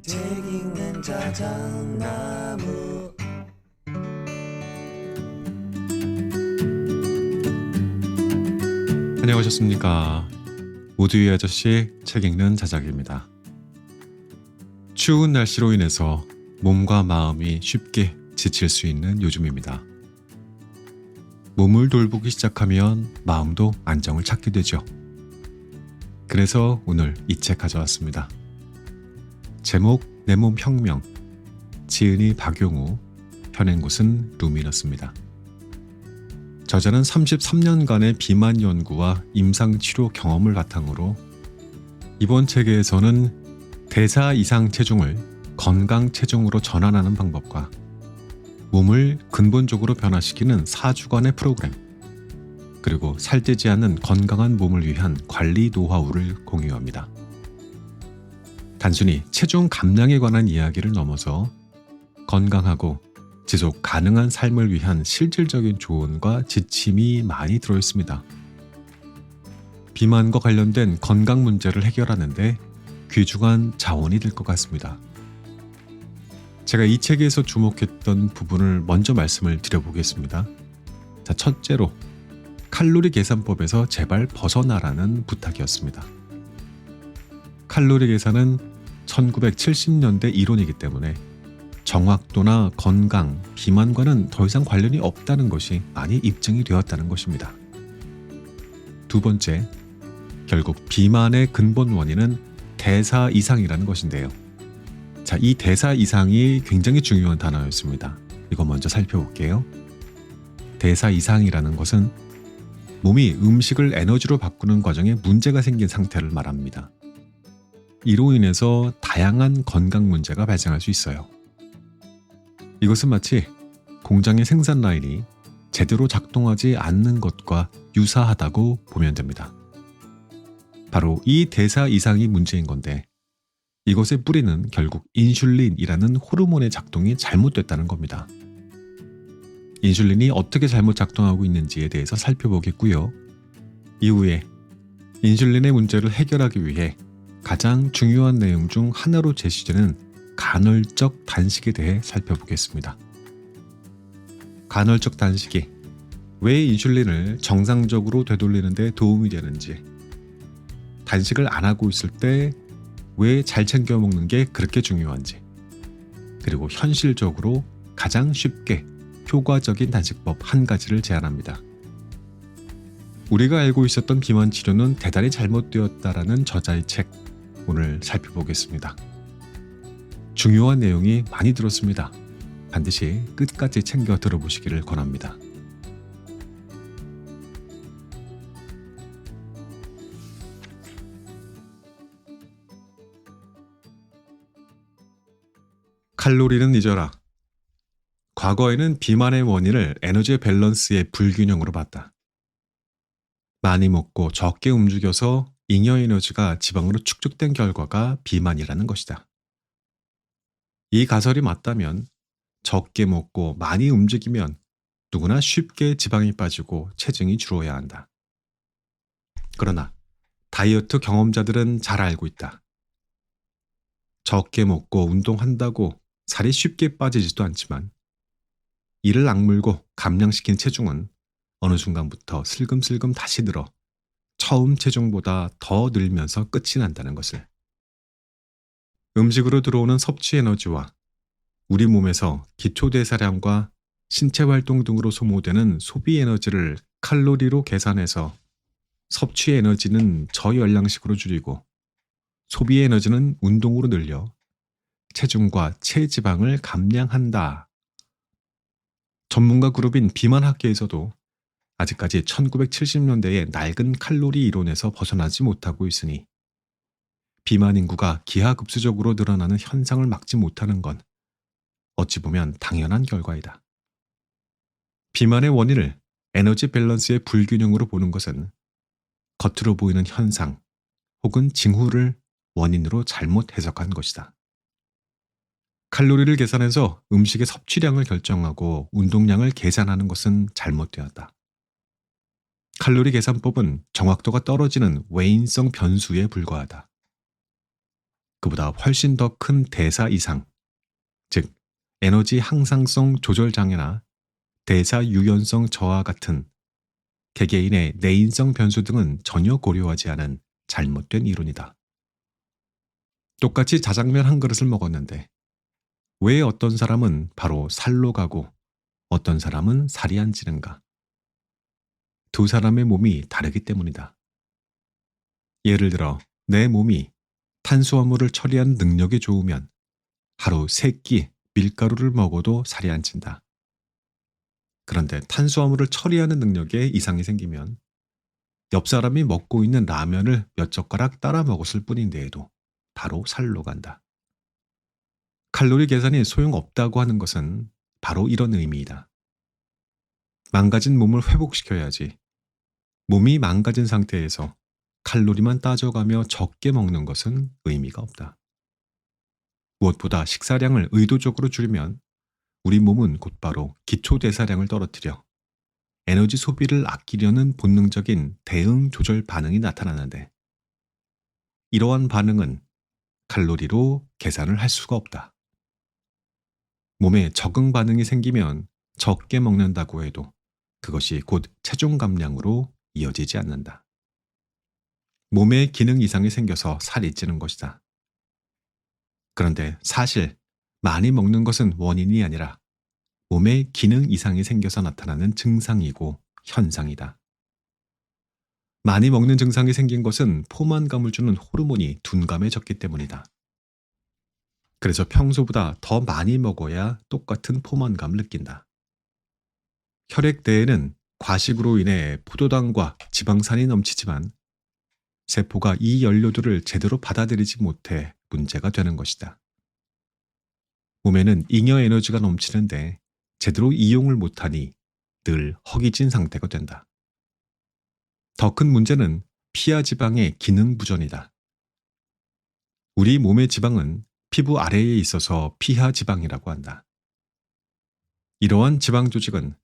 책 읽는 자작나무. 안녕하셨습니까? 우두이 아저씨 책 읽는 자작입니다. 추운 날씨로 인해서 몸과 마음이 쉽게 지칠 수 있는 요즘입니다. 몸을 돌보기 시작하면 마음도 안정을 찾게 되죠. 그래서 오늘 이 책 가져왔습니다. 제목 내 몸 혁명, 지은이 박용우, 펴낸 곳은 루미너스입니다. 저자는 33년간의 비만 연구와 임상치료 경험을 바탕으로 이번 책에서는 대사 이상 체중을 건강 체중으로 전환하는 방법과 몸을 근본적으로 변화시키는 4주간의 프로그램, 그리고 살찌지 않는 건강한 몸을 위한 관리 노하우를 공유합니다. 단순히 체중 감량에 관한 이야기를 넘어서 건강하고 지속 가능한 삶을 위한 실질적인 조언과 지침이 많이 들어있습니다. 비만과 관련된 건강 문제를 해결하는데 귀중한 자원이 될 것 같습니다. 제가 이 책에서 주목했던 부분을 먼저 말씀을 드려보겠습니다. 자, 첫째로 칼로리 계산법에서 제발 벗어나라는 부탁이었습니다. 칼로리 계산은 1970년대 이론이기 때문에 정확도나 건강, 비만과는 더 이상 관련이 없다는 것이 많이 입증이 되었다는 것입니다. 두 번째, 결국 비만의 근본 원인은 대사 이상이라는 것인데요. 자, 이 대사 이상이 굉장히 중요한 단어였습니다. 이거 먼저 살펴볼게요. 대사 이상이라는 것은 몸이 음식을 에너지로 바꾸는 과정에 문제가 생긴 상태를 말합니다. 이로 인해서 다양한 건강 문제가 발생할 수 있어요. 이것은 마치 공장의 생산 라인이 제대로 작동하지 않는 것과 유사하다고 보면 됩니다. 바로 이 대사 이상이 문제인 건데, 이것의 뿌리는 결국 인슐린이라는 호르몬의 작동이 잘못됐다는 겁니다. 인슐린이 어떻게 잘못 작동하고 있는지에 대해서 살펴보겠고요. 이후에 인슐린의 문제를 해결하기 위해 가장 중요한 내용 중 하나로 제시되는 간헐적 단식에 대해 살펴보겠습니다. 간헐적 단식이 왜 인슐린을 정상적으로 되돌리는 데 도움이 되는지, 단식을 안 하고 있을 때 왜 잘 챙겨 먹는 게 그렇게 중요한지, 그리고 현실적으로 가장 쉽게 효과적인 단식법 한 가지를 제안합니다. 우리가 알고 있었던 비만 치료는 대단히 잘못되었다라는 저자의 책, 오늘 살펴보겠습니다. 중요한 내용이 많이 들었습니다. 반드시 끝까지 챙겨 들어보시기를 권합니다. 칼로리는 잊어라. 과거에는 비만의 원인을 에너지 밸런스의 불균형으로 봤다. 많이 먹고 적게 움직여서 잉여 에너지가 지방으로 축적된 결과가 비만이라는 것이다. 이 가설이 맞다면 적게 먹고 많이 움직이면 누구나 쉽게 지방이 빠지고 체중이 줄어야 한다. 그러나 다이어트 경험자들은 잘 알고 있다. 적게 먹고 운동한다고 살이 쉽게 빠지지도 않지만 이를 악물고 감량시킨 체중은 어느 순간부터 슬금슬금 다시 늘어 처음 체중보다 더 늘면서 끝이 난다는 것을. 음식으로 들어오는 섭취 에너지와 우리 몸에서 기초대사량과 신체활동 등으로 소모되는 소비 에너지를 칼로리로 계산해서 섭취 에너지는 저열량식으로 줄이고 소비 에너지는 운동으로 늘려 체중과 체지방을 감량한다. 전문가 그룹인 비만학계에서도 아직까지 1970년대의 낡은 칼로리 이론에서 벗어나지 못하고 있으니 비만 인구가 기하급수적으로 늘어나는 현상을 막지 못하는 건 어찌 보면 당연한 결과이다. 비만의 원인을 에너지 밸런스의 불균형으로 보는 것은 겉으로 보이는 현상 혹은 징후를 원인으로 잘못 해석한 것이다. 칼로리를 계산해서 음식의 섭취량을 결정하고 운동량을 계산하는 것은 잘못되었다. 칼로리 계산법은 정확도가 떨어지는 외인성 변수에 불과하다. 그보다 훨씬 더 큰 대사 이상, 즉 에너지 항상성 조절 장애나 대사 유연성 저하 같은 개개인의 내인성 변수 등은 전혀 고려하지 않은 잘못된 이론이다. 똑같이 자장면 한 그릇을 먹었는데 왜 어떤 사람은 바로 살로 가고 어떤 사람은 살이 안 찌는가? 두 사람의 몸이 다르기 때문이다. 예를 들어 내 몸이 탄수화물을 처리하는 능력이 좋으면 하루 3끼 밀가루를 먹어도 살이 안 찐다. 그런데 탄수화물을 처리하는 능력에 이상이 생기면 옆 사람이 먹고 있는 라면을 몇 젓가락 따라 먹었을 뿐인데에도 바로 살로 간다. 칼로리 계산이 소용없다고 하는 것은 바로 이런 의미이다. 망가진 몸을 회복시켜야지. 몸이 망가진 상태에서 칼로리만 따져가며 적게 먹는 것은 의미가 없다. 무엇보다 식사량을 의도적으로 줄이면 우리 몸은 곧바로 기초대사량을 떨어뜨려 에너지 소비를 아끼려는 본능적인 대응 조절 반응이 나타나는데 이러한 반응은 칼로리로 계산을 할 수가 없다. 몸에 적응 반응이 생기면 적게 먹는다고 해도 그것이 곧 체중 감량으로 이어지지 않는다. 몸에 기능 이상이 생겨서 살이 찌는 것이다. 그런데 사실 많이 먹는 것은 원인이 아니라 몸에 기능 이상이 생겨서 나타나는 증상이고 현상이다. 많이 먹는 증상이 생긴 것은 포만감을 주는 호르몬이 둔감해졌기 때문이다. 그래서 평소보다 더 많이 먹어야 똑같은 포만감을 느낀다. 혈액내에는 과식으로 인해 포도당과 지방산이 넘치지만 세포가 이 연료들을 제대로 받아들이지 못해 문제가 되는 것이다. 몸에는 잉여 에너지가 넘치는데 제대로 이용을 못하니 늘 허기진 상태가 된다. 더 큰 문제는 피하 지방의 기능 부전이다. 우리 몸의 지방은 피부 아래에 있어서 피하 지방이라고 한다. 이러한 지방 조직은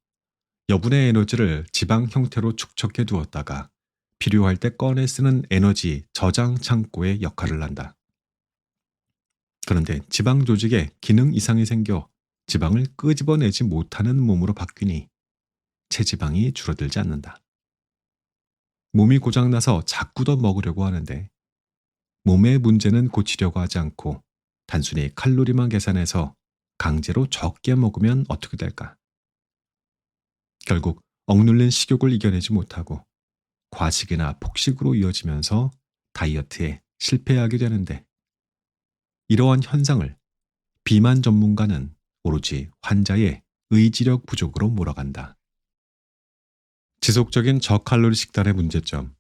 여분의 에너지를 지방 형태로 축적해 두었다가 필요할 때 꺼내 쓰는 에너지 저장 창고의 역할을 한다. 그런데 지방 조직에 기능 이상이 생겨 지방을 끄집어내지 못하는 몸으로 바뀌니 체지방이 줄어들지 않는다. 몸이 고장나서 자꾸 더 먹으려고 하는데 몸의 문제는 고치려고 하지 않고 단순히 칼로리만 계산해서 강제로 적게 먹으면 어떻게 될까? 결국 억눌린 식욕을 이겨내지 못하고 과식이나 폭식으로 이어지면서 다이어트에 실패하게 되는데 이러한 현상을 비만 전문가는 오로지 환자의 의지력 부족으로 몰아간다. 지속적인 저칼로리 식단의 문제점.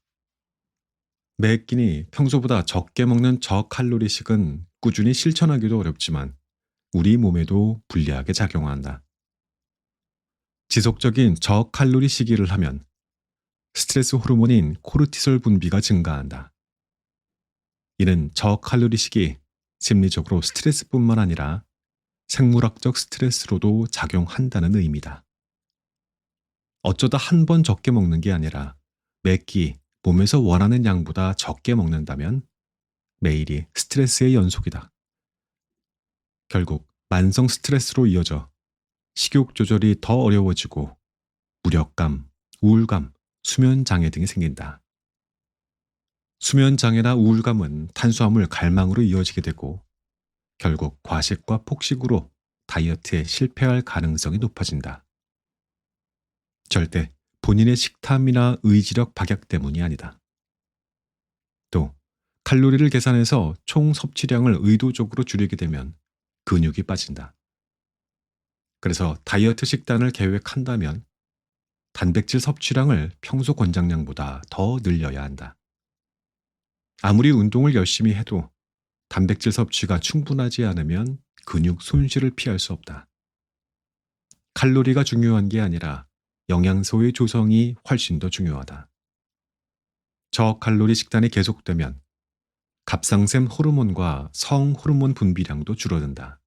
매 끼니 평소보다 적게 먹는 저칼로리식은 꾸준히 실천하기도 어렵지만 우리 몸에도 불리하게 작용한다. 지속적인 저칼로리 식이를 하면 스트레스 호르몬인 코르티솔 분비가 증가한다. 이는 저칼로리식이 심리적으로 스트레스뿐만 아니라 생물학적 스트레스로도 작용한다는 의미다. 어쩌다 한 번 적게 먹는 게 아니라 매 끼 몸에서 원하는 양보다 적게 먹는다면 매일이 스트레스의 연속이다. 결국 만성 스트레스로 이어져 식욕 조절이 더 어려워지고 무력감, 우울감, 수면 장애 등이 생긴다. 수면 장애나 우울감은 탄수화물 갈망으로 이어지게 되고 결국 과식과 폭식으로 다이어트에 실패할 가능성이 높아진다. 절대 본인의 식탐이나 의지력 박약 때문이 아니다. 또 칼로리를 계산해서 총 섭취량을 의도적으로 줄이게 되면 근육이 빠진다. 그래서 다이어트 식단을 계획한다면 단백질 섭취량을 평소 권장량보다 더 늘려야 한다. 아무리 운동을 열심히 해도 단백질 섭취가 충분하지 않으면 근육 손실을 피할 수 없다. 칼로리가 중요한 게 아니라 영양소의 조성이 훨씬 더 중요하다. 저칼로리 식단이 계속되면 갑상샘 호르몬과 성 호르몬 분비량도 줄어든다.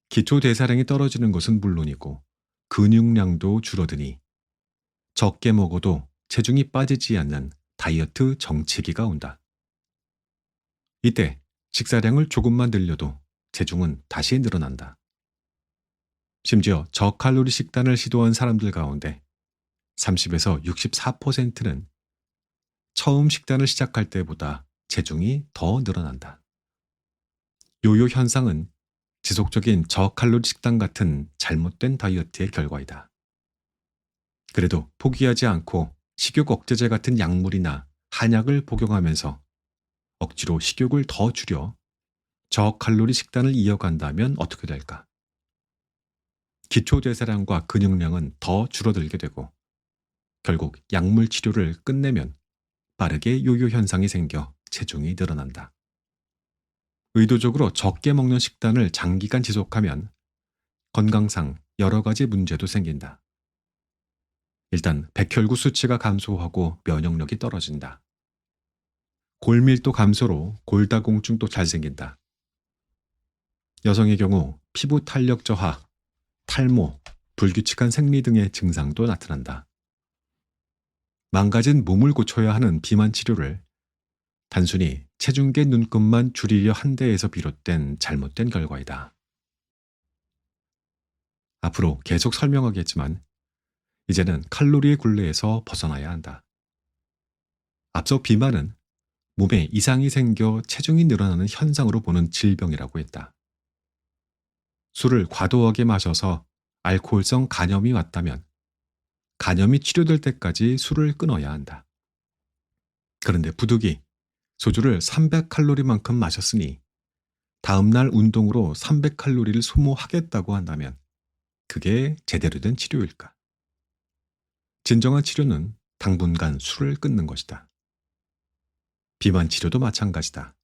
기초 대사량이 떨어지는 것은 물론이고 근육량도 줄어드니 적게 먹어도 체중이 빠지지 않는 다이어트 정체기가 온다. 이때 식사량을 조금만 늘려도 체중은 다시 늘어난다. 심지어 저칼로리 식단을 시도한 사람들 가운데 30에서 64%는 처음 식단을 시작할 때보다 체중이 더 늘어난다. 요요 현상은 지속적인 저칼로리 식단 같은 잘못된 다이어트의 결과이다. 그래도 포기하지 않고 식욕 억제제 같은 약물이나 한약을 복용하면서 억지로 식욕을 더 줄여 저칼로리 식단을 이어간다면 어떻게 될까? 기초대사량과 근육량은 더 줄어들게 되고 결국 약물 치료를 끝내면 빠르게 요요 현상이 생겨 체중이 늘어난다. 의도적으로 적게 먹는 식단을 장기간 지속하면 건강상 여러 가지 문제도 생긴다. 일단 백혈구 수치가 감소하고 면역력이 떨어진다. 골밀도 감소로 골다공증도 잘 생긴다. 여성의 경우 피부 탄력 저하, 탈모, 불규칙한 생리 등의 증상도 나타난다. 망가진 몸을 고쳐야 하는 비만 치료를 단순히 체중계 눈금만 줄이려 한 데에서 비롯된 잘못된 결과이다. 앞으로 계속 설명하겠지만 이제는 칼로리의 굴레에서 벗어나야 한다. 앞서 비만은 몸에 이상이 생겨 체중이 늘어나는 현상으로 보는 질병이라고 했다. 술을 과도하게 마셔서 알코올성 간염이 왔다면 간염이 치료될 때까지 술을 끊어야 한다. 그런데 부득이 소주를 300칼로리만큼 마셨으니 다음날 운동으로 300칼로리를 소모하겠다고 한다면 그게 제대로 된 치료일까? 진정한 치료는 당분간 술을 끊는 것이다. 비만 치료도 마찬가지다.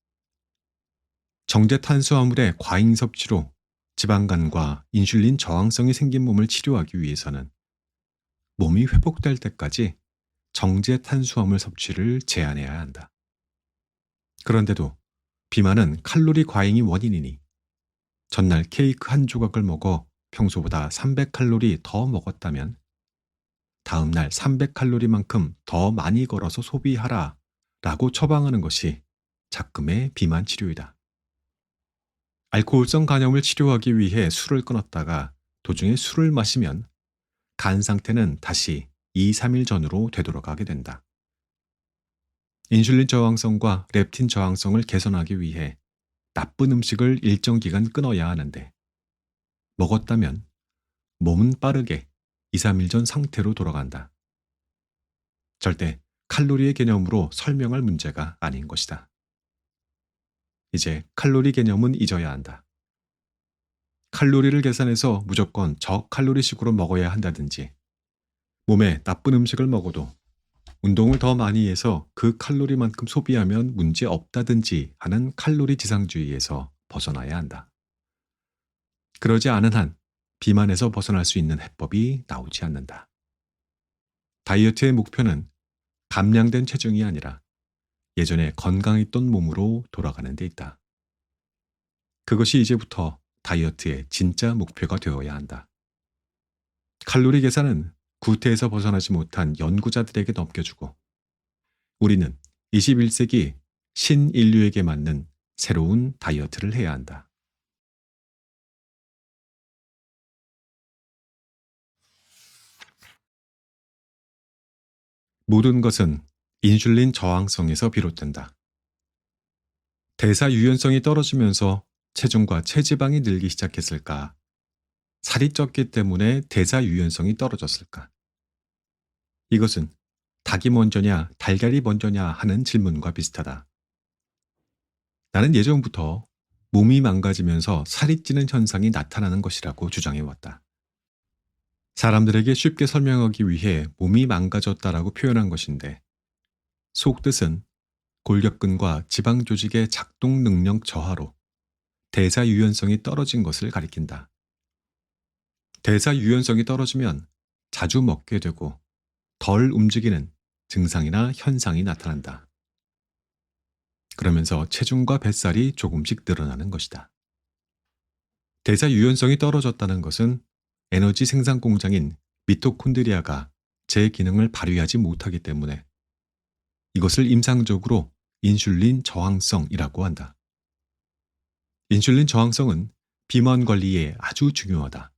정제 탄수화물의 과잉 섭취로 지방간과 인슐린 저항성이 생긴 몸을 치료하기 위해서는 몸이 회복될 때까지 정제 탄수화물 섭취를 제한해야 한다. 그런데도 비만은 칼로리 과잉이 원인이니 전날 케이크 한 조각을 먹어 평소보다 300칼로리 더 먹었다면 다음날 300칼로리만큼 더 많이 걸어서 소비하라 라고 처방하는 것이 작금의 비만 치료이다. 알코올성 간염을 치료하기 위해 술을 끊었다가 도중에 술을 마시면 간 상태는 다시 2, 3일 전으로 되돌아가게 된다. 인슐린 저항성과 렙틴 저항성을 개선하기 위해 나쁜 음식을 일정 기간 끊어야 하는데 먹었다면 몸은 빠르게 2, 3일 전 상태로 돌아간다. 절대 칼로리의 개념으로 설명할 문제가 아닌 것이다. 이제 칼로리 개념은 잊어야 한다. 칼로리를 계산해서 무조건 저칼로리식으로 먹어야 한다든지 몸에 나쁜 음식을 먹어도 운동을 더 많이 해서 그 칼로리만큼 소비하면 문제 없다든지 하는 칼로리 지상주의에서 벗어나야 한다. 그러지 않은 한 비만에서 벗어날 수 있는 해법이 나오지 않는다. 다이어트의 목표는 감량된 체중이 아니라 예전에 건강했던 몸으로 돌아가는 데 있다. 그것이 이제부터 다이어트의 진짜 목표가 되어야 한다. 칼로리 계산은 구태에서 벗어나지 못한 연구자들에게 넘겨주고 우리는 21세기 신인류에게 맞는 새로운 다이어트를 해야 한다. 모든 것은 인슐린 저항성에서 비롯된다. 대사 유연성이 떨어지면서 체중과 체지방이 늘기 시작했을까? 살이 쪘기 때문에 대사 유연성이 떨어졌을까? 이것은 닭이 먼저냐 달걀이 먼저냐 하는 질문과 비슷하다. 나는 예전부터 몸이 망가지면서 살이 찌는 현상이 나타나는 것이라고 주장해왔다. 사람들에게 쉽게 설명하기 위해 몸이 망가졌다라고 표현한 것인데 속뜻은 골격근과 지방 조직의 작동 능력 저하로 대사 유연성이 떨어진 것을 가리킨다. 대사 유연성이 떨어지면 자주 먹게 되고 덜 움직이는 증상이나 현상이 나타난다. 그러면서 체중과 뱃살이 조금씩 늘어나는 것이다. 대사 유연성이 떨어졌다는 것은 에너지 생산 공장인 미토콘드리아가 제 기능을 발휘하지 못하기 때문에 이것을 임상적으로 인슐린 저항성이라고 한다. 인슐린 저항성은 비만 관리에 아주 중요하다.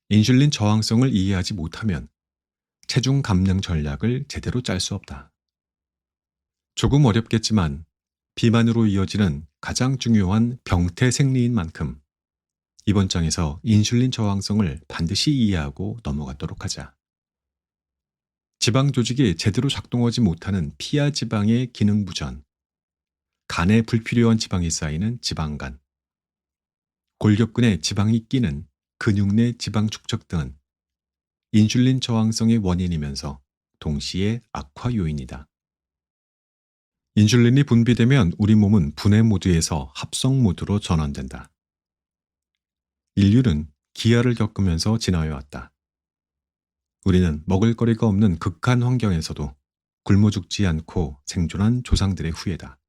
인슐린 저항성을 이해하지 못하면 체중 감량 전략을 제대로 짤 수 없다. 조금 어렵겠지만 비만으로 이어지는 가장 중요한 병태 생리인 만큼 이번 장에서 인슐린 저항성을 반드시 이해하고 넘어가도록 하자. 지방 조직이 제대로 작동하지 못하는 피하 지방의 기능 부전, 간에 불필요한 지방이 쌓이는 지방간, 골격근에 지방이 끼는 근육 내 지방 축적 등은 인슐린 저항성의 원인이면서 동시에 악화 요인이다. 인슐린이 분비되면 우리 몸은 분해 모드에서 합성 모드로 전환된다. 인류는 기아를 겪으면서 지나해왔다. 우리는 먹을거리가 없는 극한 환경에서도 굶어 죽지 않고 생존한 조상들의 후예다.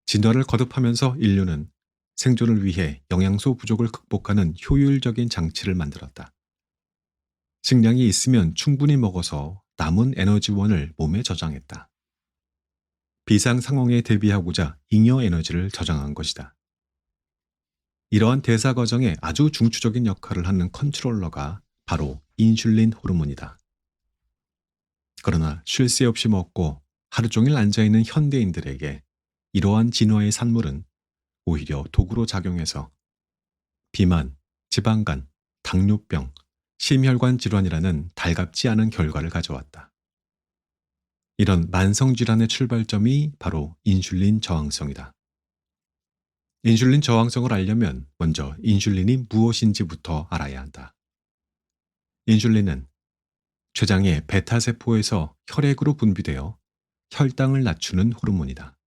진화를 거듭하면서 인류는 생존을 위해 영양소 부족을 극복하는 효율적인 장치를 만들었다. 식량이 있으면 충분히 먹어서 남은 에너지원을 몸에 저장했다. 비상 상황에 대비하고자 잉여 에너지를 저장한 것이다. 이러한 대사 과정에 아주 중추적인 역할을 하는 컨트롤러가 바로 인슐린 호르몬이다. 그러나 쉴 새 없이 먹고 하루 종일 앉아있는 현대인들에게 이러한 진화의 산물은 오히려 도구로 작용해서 비만, 지방간, 당뇨병, 심혈관 질환이라는 달갑지 않은 결과를 가져왔다. 이런 만성질환의 출발점이 바로 인슐린 저항성이다. 인슐린 저항성을 알려면 먼저 인슐린이 무엇인지부터 알아야 한다. 인슐린은 췌장의 베타세포에서 혈액으로 분비되어 혈당을 낮추는 호르몬이다.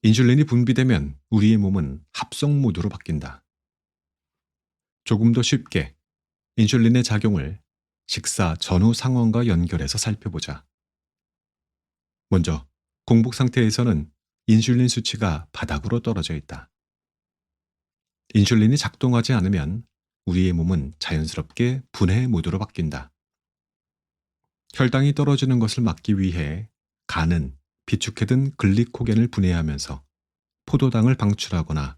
인슐린이 분비되면 우리의 몸은 합성 모드로 바뀐다. 조금 더 쉽게 인슐린의 작용을 식사 전후 상황과 연결해서 살펴보자. 먼저 공복 상태에서는 인슐린 수치가 바닥으로 떨어져 있다. 인슐린이 작동하지 않으면 우리의 몸은 자연스럽게 분해 모드로 바뀐다. 혈당이 떨어지는 것을 막기 위해 간은 비축해둔 글리코겐을 분해하면서 포도당을 방출하거나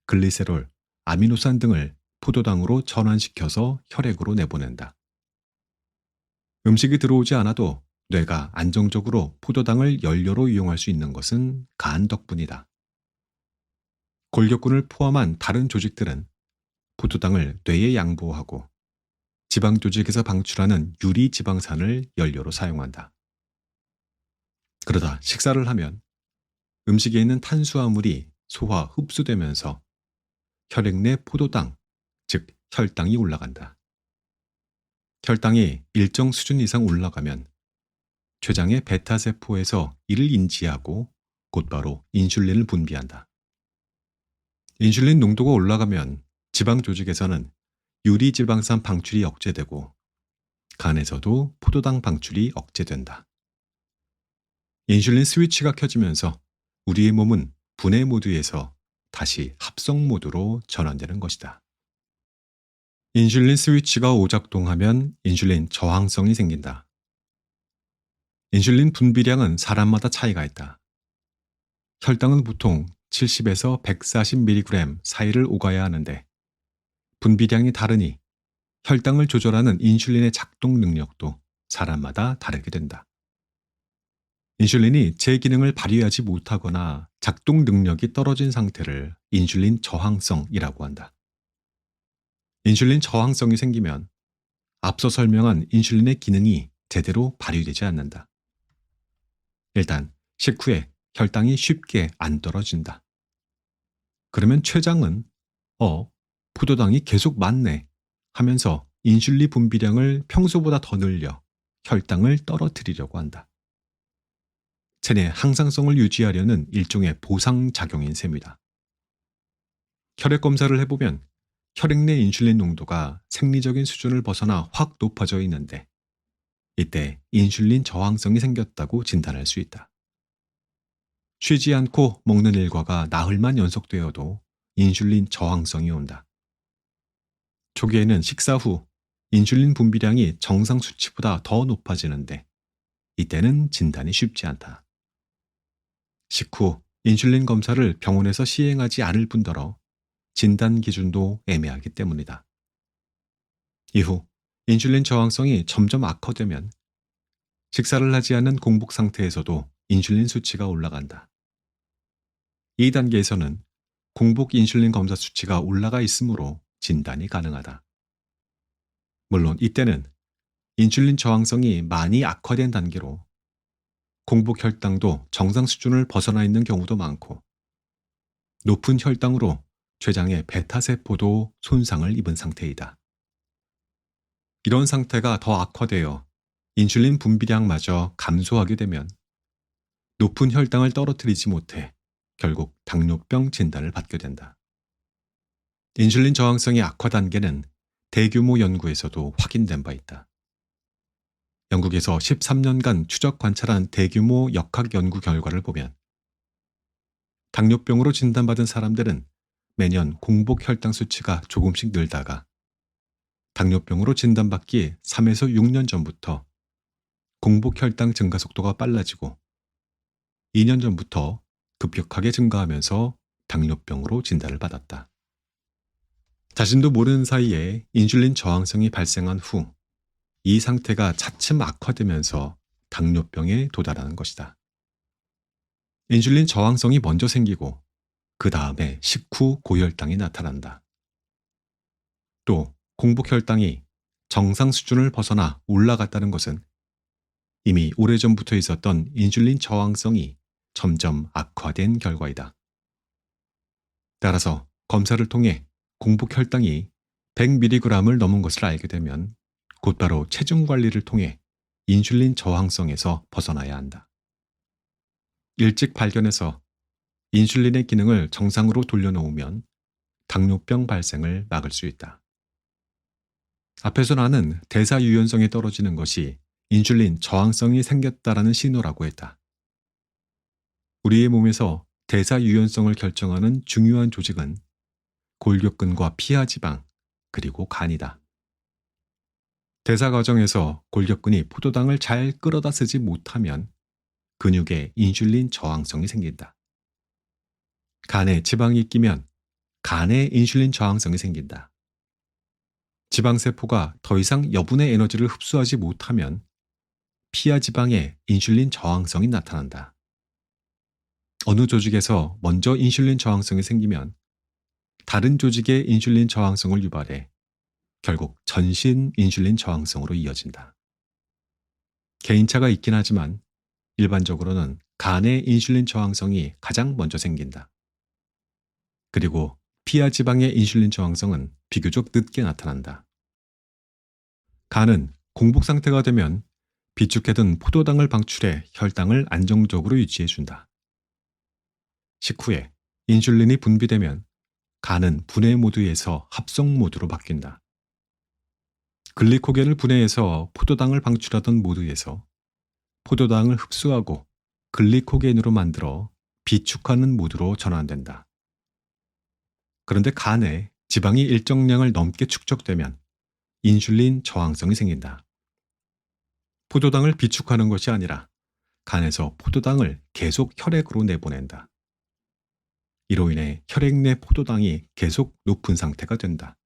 글리세롤, 아미노산 등을 포도당으로 전환시켜서 혈액으로 내보낸다. 음식이 들어오지 않아도 뇌가 안정적으로 포도당을 연료로 이용할 수 있는 것은 간 덕분이다. 골격근을 포함한 다른 조직들은 포도당을 뇌에 양보하고 지방 조직에서 방출하는 유리 지방산을 연료로 사용한다. 그러다 식사를 하면 음식에 있는 탄수화물이 소화 흡수되면서 혈액 내 포도당, 즉 혈당이 올라간다. 혈당이 일정 수준 이상 올라가면 췌장의 베타세포에서 이를 인지하고 곧바로 인슐린을 분비한다. 인슐린 농도가 올라가면 지방 조직에서는 유리지방산 방출이 억제되고 간에서도 포도당 방출이 억제된다. 인슐린 스위치가 켜지면서 우리의 몸은 분해 모드에서 다시 합성 모드로 전환되는 것이다. 인슐린 스위치가 오작동하면 인슐린 저항성이 생긴다. 인슐린 분비량은 사람마다 차이가 있다. 혈당은 보통 70에서 140mg 사이를 오가야 하는데 분비량이 다르니 혈당을 조절하는 인슐린의 작동 능력도 사람마다 다르게 된다. 인슐린이 제 기능을 발휘하지 못하거나 작동 능력이 떨어진 상태를 인슐린 저항성이라고 한다. 인슐린 저항성이 생기면 앞서 설명한 인슐린의 기능이 제대로 발휘되지 않는다. 일단 식후에 혈당이 쉽게 안 떨어진다. 그러면 췌장은 포도당이 계속 많네 하면서 인슐린 분비량을 평소보다 더 늘려 혈당을 떨어뜨리려고 한다. 체내 항상성을 유지하려는 일종의 보상작용인 셈이다. 혈액 검사를 해보면 혈액 내 인슐린 농도가 생리적인 수준을 벗어나 확 높아져 있는데 이때 인슐린 저항성이 생겼다고 진단할 수 있다. 쉬지 않고 먹는 일과가 나흘만 연속되어도 인슐린 저항성이 온다. 초기에는 식사 후 인슐린 분비량이 정상 수치보다 더 높아지는데 이때는 진단이 쉽지 않다. 식후 인슐린 검사를 병원에서 시행하지 않을 뿐더러 진단 기준도 애매하기 때문이다. 이후 인슐린 저항성이 점점 악화되면 식사를 하지 않은 공복 상태에서도 인슐린 수치가 올라간다. 이 단계에서는 공복 인슐린 검사 수치가 올라가 있으므로 진단이 가능하다. 물론 이때는 인슐린 저항성이 많이 악화된 단계로 공복 혈당도 정상 수준을 벗어나 있는 경우도 많고 높은 혈당으로 췌장의 베타세포도 손상을 입은 상태이다. 이런 상태가 더 악화되어 인슐린 분비량마저 감소하게 되면 높은 혈당을 떨어뜨리지 못해 결국 당뇨병 진단을 받게 된다. 인슐린 저항성의 악화 단계는 대규모 연구에서도 확인된 바 있다. 영국에서 13년간 추적 관찰한 대규모 역학 연구 결과를 보면 당뇨병으로 진단받은 사람들은 매년 공복 혈당 수치가 조금씩 늘다가 당뇨병으로 진단받기 3에서 6년 전부터 공복 혈당 증가 속도가 빨라지고 2년 전부터 급격하게 증가하면서 당뇨병으로 진단을 받았다. 자신도 모르는 사이에 인슐린 저항성이 발생한 후 이 상태가 차츰 악화되면서 당뇨병에 도달하는 것이다. 인슐린 저항성이 먼저 생기고 그 다음에 식후 고혈당이 나타난다. 또 공복 혈당이 정상 수준을 벗어나 올라갔다는 것은 이미 오래전부터 있었던 인슐린 저항성이 점점 악화된 결과이다. 따라서 검사를 통해 공복 혈당이 100mg을 넘은 것을 알게 되면 곧바로 체중 관리를 통해 인슐린 저항성에서 벗어나야 한다. 일찍 발견해서 인슐린의 기능을 정상으로 돌려놓으면 당뇨병 발생을 막을 수 있다. 앞에서 나는 대사 유연성이 떨어지는 것이 인슐린 저항성이 생겼다라는 신호라고 했다. 우리의 몸에서 대사 유연성을 결정하는 중요한 조직은 골격근과 피하지방, 그리고 간이다. 대사 과정에서 골격근이 포도당을 잘 끌어다 쓰지 못하면 근육에 인슐린 저항성이 생긴다. 간에 지방이 끼면 간에 인슐린 저항성이 생긴다. 지방세포가 더 이상 여분의 에너지를 흡수하지 못하면 피하 지방에 인슐린 저항성이 나타난다. 어느 조직에서 먼저 인슐린 저항성이 생기면 다른 조직의 인슐린 저항성을 유발해 결국 전신 인슐린 저항성으로 이어진다. 개인차가 있긴 하지만 일반적으로는 간의 인슐린 저항성이 가장 먼저 생긴다. 그리고 피하 지방의 인슐린 저항성은 비교적 늦게 나타난다. 간은 공복 상태가 되면 비축해둔 포도당을 방출해 혈당을 안정적으로 유지해준다. 식후에 인슐린이 분비되면 간은 분해 모드에서 합성 모드로 바뀐다. 글리코겐을 분해해서 포도당을 방출하던 모드에서 포도당을 흡수하고 글리코겐으로 만들어 비축하는 모드로 전환된다. 그런데 간에 지방이 일정량을 넘게 축적되면 인슐린 저항성이 생긴다. 포도당을 비축하는 것이 아니라 간에서 포도당을 계속 혈액으로 내보낸다. 이로 인해 혈액 내 포도당이 계속 높은 상태가 된다.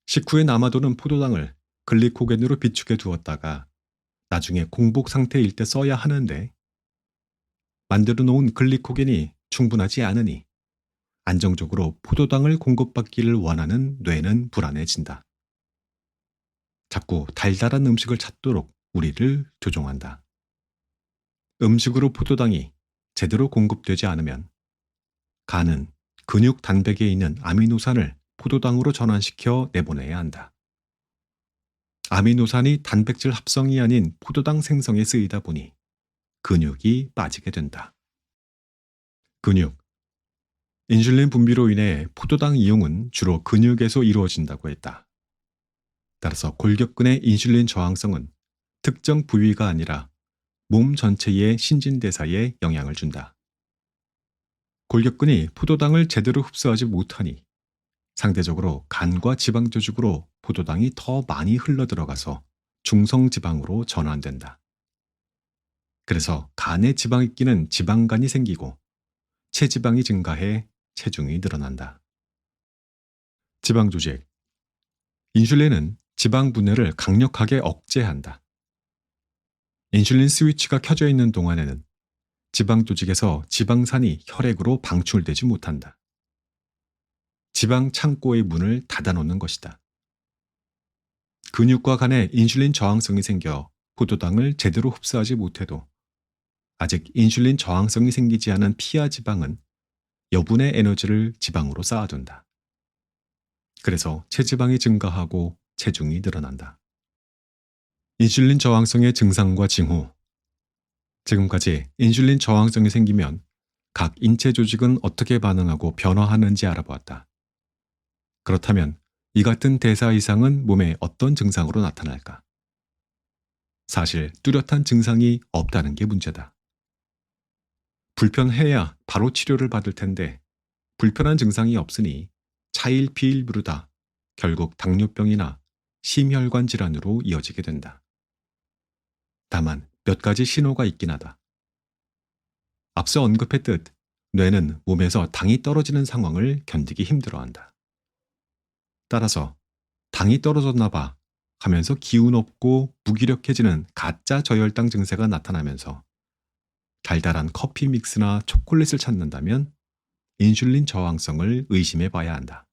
식후에 남아도는 포도당을 글리코겐으로 비축해 두었다가 나중에 공복 상태일 때 써야 하는데 만들어 놓은 글리코겐이 충분하지 않으니 안정적으로 포도당을 공급받기를 원하는 뇌는 불안해진다. 자꾸 달달한 음식을 찾도록 우리를 조종한다. 음식으로 포도당이 제대로 공급되지 않으면 간은 근육 단백에 있는 아미노산을 포도당으로 전환시켜 내보내야 한다. 아미노산이 단백질 합성이 아닌 포도당 생성에 쓰이다 보니 근육이 빠지게 된다. 근육. 인슐린 분비로 인해 포도당 이용은 주로 근육에서 이루어진다고 했다. 따라서 골격근의 인슐린 저항성은 특정 부위가 아니라 몸 전체의 신진대사에 영향을 준다. 골격근이 포도당을 제대로 흡수하지 못하니 상대적으로 간과 지방 조직으로 포도당이 더 많이 흘러들어가서 중성지방으로 전환된다. 그래서 간에 지방이 끼는 지방간이 생기고 체지방이 증가해 체중이 늘어난다. 지방 조직. 인슐린은 지방 분해를 강력하게 억제한다. 인슐린 스위치가 켜져 있는 동안에는 지방 조직에서 지방산이 혈액으로 방출되지 못한다. 지방 창고의 문을 닫아놓는 것이다. 근육과 간에 인슐린 저항성이 생겨 포도당을 제대로 흡수하지 못해도 아직 인슐린 저항성이 생기지 않은 피하 지방은 여분의 에너지를 지방으로 쌓아둔다. 그래서 체지방이 증가하고 체중이 늘어난다. 인슐린 저항성의 증상과 징후. 지금까지 인슐린 저항성이 생기면 각 인체 조직은 어떻게 반응하고 변화하는지 알아보았다. 그렇다면 이 같은 대사 이상은 몸에 어떤 증상으로 나타날까? 사실 뚜렷한 증상이 없다는 게 문제다. 불편해야 바로 치료를 받을 텐데 불편한 증상이 없으니 차일피일 미루다 결국 당뇨병이나 심혈관 질환으로 이어지게 된다. 다만 몇 가지 신호가 있긴 하다. 앞서 언급했듯 뇌는 몸에서 당이 떨어지는 상황을 견디기 힘들어한다. 따라서 당이 떨어졌나 봐 하면서 기운 없고 무기력해지는 가짜 저혈당 증세가 나타나면서 달달한 커피 믹스나 초콜릿을 찾는다면 인슐린 저항성을 의심해 봐야 한다.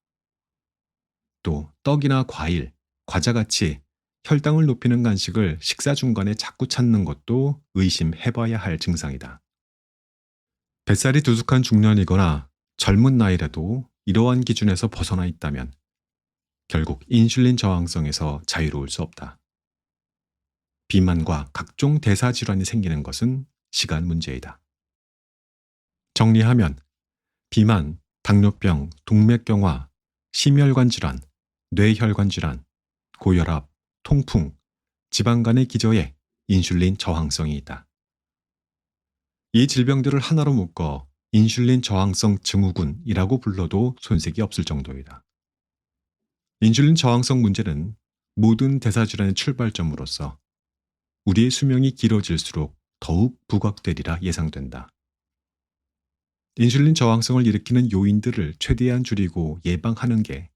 또 떡이나 과일, 과자같이 혈당을 높이는 간식을 식사 중간에 자꾸 찾는 것도 의심해 봐야 할 증상이다. 뱃살이 두둑한 중년이거나 젊은 나이라도 이러한 기준에서 벗어나 있다면 결국 인슐린 저항성에서 자유로울 수 없다. 비만과 각종 대사 질환이 생기는 것은 시간 문제이다. 정리하면 비만, 당뇨병, 동맥경화, 심혈관 질환, 뇌혈관 질환, 고혈압, 통풍, 지방간의 기저에 인슐린 저항성이 있다. 이 질병들을 하나로 묶어 인슐린 저항성 증후군이라고 불러도 손색이 없을 정도이다. 인슐린 저항성 문제는 모든 대사질환의 출발점으로서 우리의 수명이 길어질수록 더욱 부각되리라 예상된다. 인슐린 저항성을 일으키는 요인들을 최대한 줄이고 예방하는 게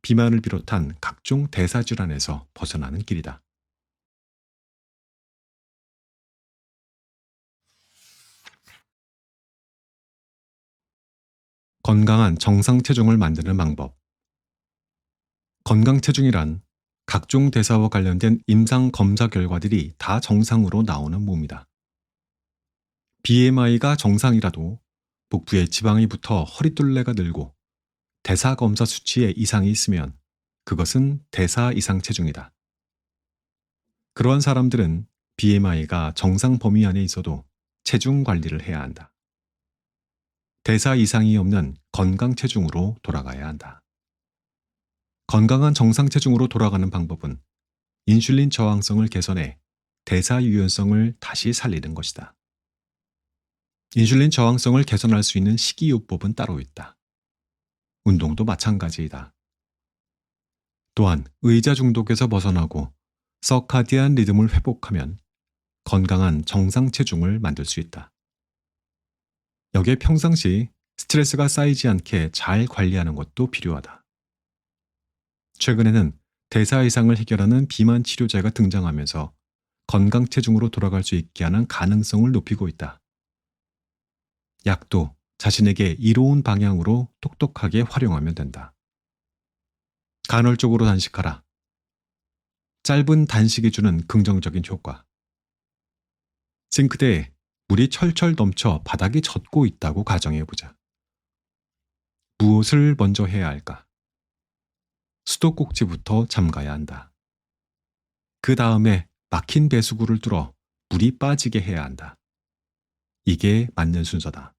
비만을 비롯한 각종 대사질환에서 벗어나는 길이다. 건강한 정상 체중을 만드는 방법. 건강 체중이란 각종 대사와 관련된 임상 검사 결과들이 다 정상으로 나오는 몸이다. BMI가 정상이라도 복부에 지방이 붙어 허리둘레가 늘고 대사 검사 수치에 이상이 있으면 그것은 대사 이상 체중이다. 그러한 사람들은 BMI가 정상 범위 안에 있어도 체중 관리를 해야 한다. 대사 이상이 없는 건강 체중으로 돌아가야 한다. 건강한 정상 체중으로 돌아가는 방법은 인슐린 저항성을 개선해 대사 유연성을 다시 살리는 것이다. 인슐린 저항성을 개선할 수 있는 식이요법은 따로 있다. 운동도 마찬가지이다. 또한 의자 중독에서 벗어나고 서카디안 리듬을 회복하면 건강한 정상 체중을 만들 수 있다. 여기에 평상시 스트레스가 쌓이지 않게 잘 관리하는 것도 필요하다. 최근에는 대사 이상을 해결하는 비만 치료제가 등장하면서 건강 체중으로 돌아갈 수 있게 하는 가능성을 높이고 있다. 약도 자신에게 이로운 방향으로 똑똑하게 활용하면 된다. 간헐적으로 단식하라. 짧은 단식이 주는 긍정적인 효과. 싱크대에 물이 철철 넘쳐 바닥이 젖고 있다고 가정해보자. 무엇을 먼저 해야 할까? 수도꼭지부터 잠가야 한다. 그 다음에 막힌 배수구를 뚫어 물이 빠지게 해야 한다. 이게 맞는 순서다.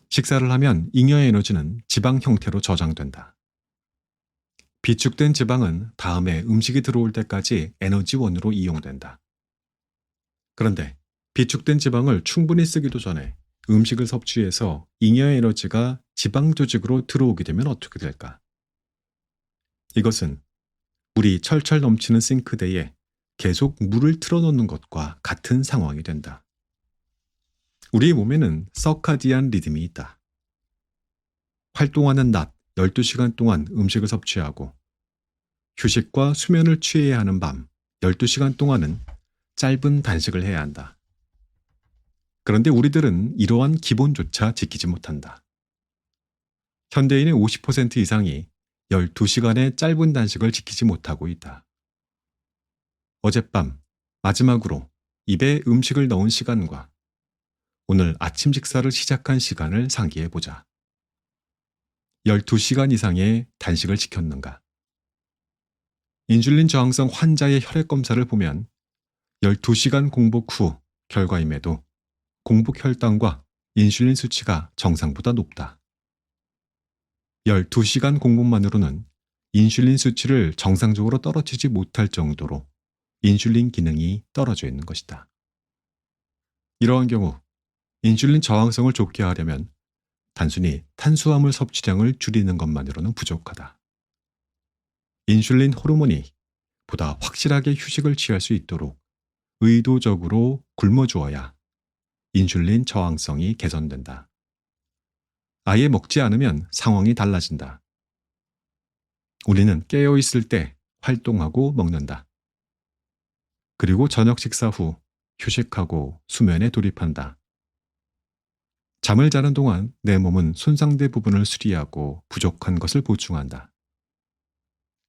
식사를 하면 잉여 에너지는 지방 형태로 저장된다. 비축된 지방은 다음에 음식이 들어올 때까지 에너지원으로 이용된다. 그런데 비축된 지방을 충분히 쓰기도 전에 음식을 섭취해서 잉여 에너지가 지방 조직으로 들어오게 되면 어떻게 될까? 이것은 물이 철철 넘치는 싱크대에 계속 물을 틀어놓는 것과 같은 상황이 된다. 우리 몸에는 서카디안 리듬이 있다. 활동하는 낮 12시간 동안 음식을 섭취하고 휴식과 수면을 취해야 하는 밤 12시간 동안은 짧은 단식을 해야 한다. 그런데 우리들은 이러한 기본조차 지키지 못한다. 현대인의 50% 이상이 12시간의 짧은 단식을 지키지 못하고 있다. 어젯밤 마지막으로 입에 음식을 넣은 시간과 오늘 아침 식사를 시작한 시간을 상기해보자. 12시간 이상의 단식을 지켰는가? 인슐린 저항성 환자의 혈액 검사를 보면 12시간 공복 후 결과임에도 공복 혈당과 인슐린 수치가 정상보다 높다. 12시간 공복만으로는 인슐린 수치를 정상적으로 떨어지지 못할 정도로 인슐린 기능이 떨어져 있는 것이다. 이러한 경우 인슐린 저항성을 좋게 하려면 단순히 탄수화물 섭취량을 줄이는 것만으로는 부족하다. 인슐린 호르몬이 보다 확실하게 휴식을 취할 수 있도록 의도적으로 굶어주어야 인슐린 저항성이 개선된다. 아예 먹지 않으면 상황이 달라진다. 우리는 깨어있을 때 활동하고 먹는다. 그리고 저녁 식사 후 휴식하고 수면에 돌입한다. 잠을 자는 동안 내 몸은 손상된 부분을 수리하고 부족한 것을 보충한다.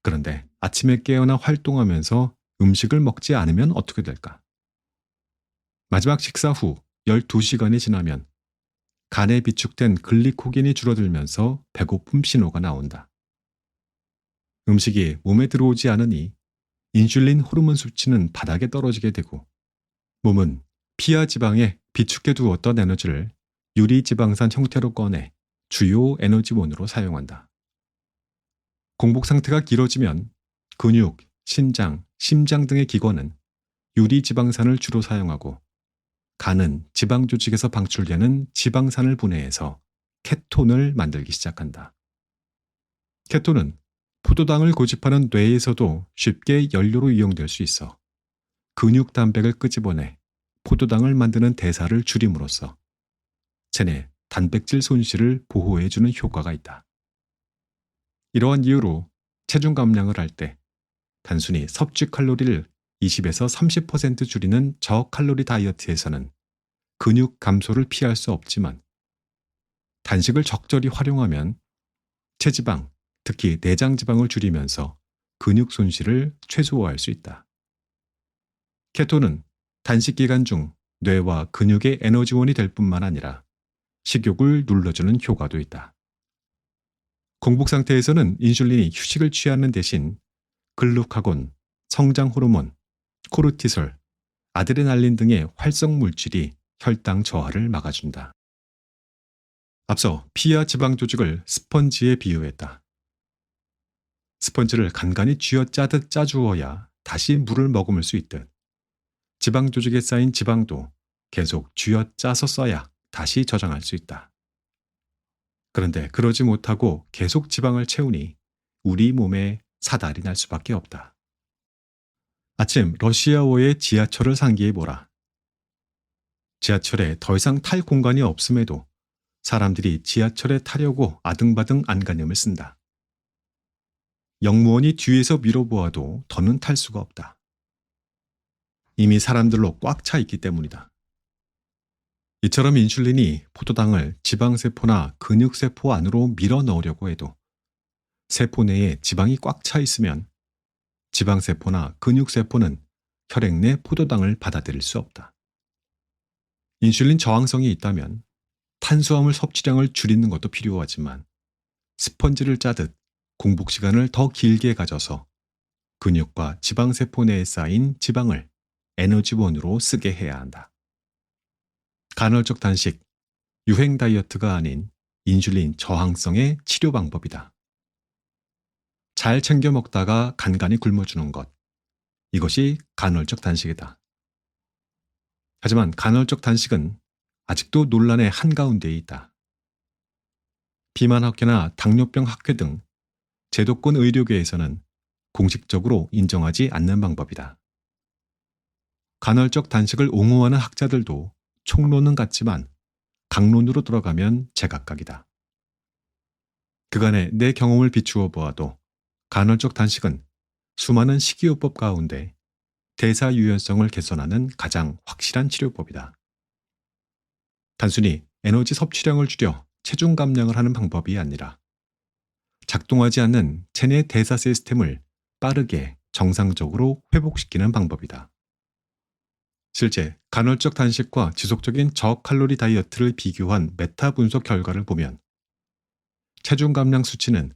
그런데 아침에 깨어나 활동하면서 음식을 먹지 않으면 어떻게 될까? 마지막 식사 후 12시간이 지나면 간에 비축된 글리코겐이 줄어들면서 배고픔 신호가 나온다. 음식이 몸에 들어오지 않으니 인슐린 호르몬 수치는 바닥에 떨어지게 되고 몸은 피하 지방에 비축해 두었던 에너지를 유리지방산 형태로 꺼내 주요 에너지원으로 사용한다. 공복 상태가 길어지면 근육, 신장, 심장 등의 기관은 유리지방산을 주로 사용하고 간은 지방 조직에서 방출되는 지방산을 분해해서 케톤을 만들기 시작한다. 케톤은 포도당을 고집하는 뇌에서도 쉽게 연료로 이용될 수 있어 근육 단백을 끄집어내 포도당을 만드는 대사를 줄임으로써 체내 단백질 손실을 보호해주는 효과가 있다. 이러한 이유로 체중 감량을 할 때 단순히 섭취 칼로리를 20에서 30% 줄이는 저칼로리 다이어트에서는 근육 감소를 피할 수 없지만 단식을 적절히 활용하면 체지방, 특히 내장 지방을 줄이면서 근육 손실을 최소화할 수 있다. 케톤은 단식 기간 중 뇌와 근육의 에너지원이 될 뿐만 아니라 식욕을 눌러주는 효과도 있다. 공복 상태에서는 인슐린이 휴식을 취하는 대신 글루카곤, 성장 호르몬, 코르티솔, 아드레날린 등의 활성 물질이 혈당 저하를 막아준다. 앞서 피하 지방 조직을 스펀지에 비유했다. 스펀지를 간간히 쥐어짜듯 짜주어야 다시 물을 머금을 수 있듯 지방 조직에 쌓인 지방도 계속 쥐어짜서 써야 다시 저장할 수 있다. 그런데 그러지 못하고 계속 지방을 채우니 우리 몸에 사달이 날 수밖에 없다. 아침 러시아워의 지하철을 상기해보라. 지하철에 더 이상 탈 공간이 없음에도 사람들이 지하철에 타려고 아등바등 안간힘을 쓴다. 역무원이 뒤에서 밀어보아도 더는 탈 수가 없다. 이미 사람들로 꽉 차 있기 때문이다. 이처럼 인슐린이 포도당을 지방세포나 근육세포 안으로 밀어 넣으려고 해도 세포 내에 지방이 꽉 차 있으면 지방세포나 근육세포는 혈액 내 포도당을 받아들일 수 없다. 인슐린 저항성이 있다면 탄수화물 섭취량을 줄이는 것도 필요하지만 스펀지를 짜듯 공복 시간을 더 길게 가져서 근육과 지방세포 내에 쌓인 지방을 에너지원으로 쓰게 해야 한다. 간헐적 단식, 유행 다이어트가 아닌 인슐린 저항성의 치료 방법이다. 잘 챙겨 먹다가 간간히 굶어주는 것, 이것이 간헐적 단식이다. 하지만 간헐적 단식은 아직도 논란의 한가운데에 있다. 비만학회나 당뇨병 학회 등 제도권 의료계에서는 공식적으로 인정하지 않는 방법이다. 간헐적 단식을 옹호하는 학자들도 총론은 같지만 강론으로 돌아가면 제각각이다. 그간의 내 경험을 비추어 보아도 간헐적 단식은 수많은 식이요법 가운데 대사 유연성을 개선하는 가장 확실한 치료법이다. 단순히 에너지 섭취량을 줄여 체중 감량을 하는 방법이 아니라 작동하지 않는 체내 대사 시스템을 빠르게 정상적으로 회복시키는 방법이다. 실제 간헐적 단식과 지속적인 저칼로리 다이어트를 비교한 메타 분석 결과를 보면 체중 감량 수치는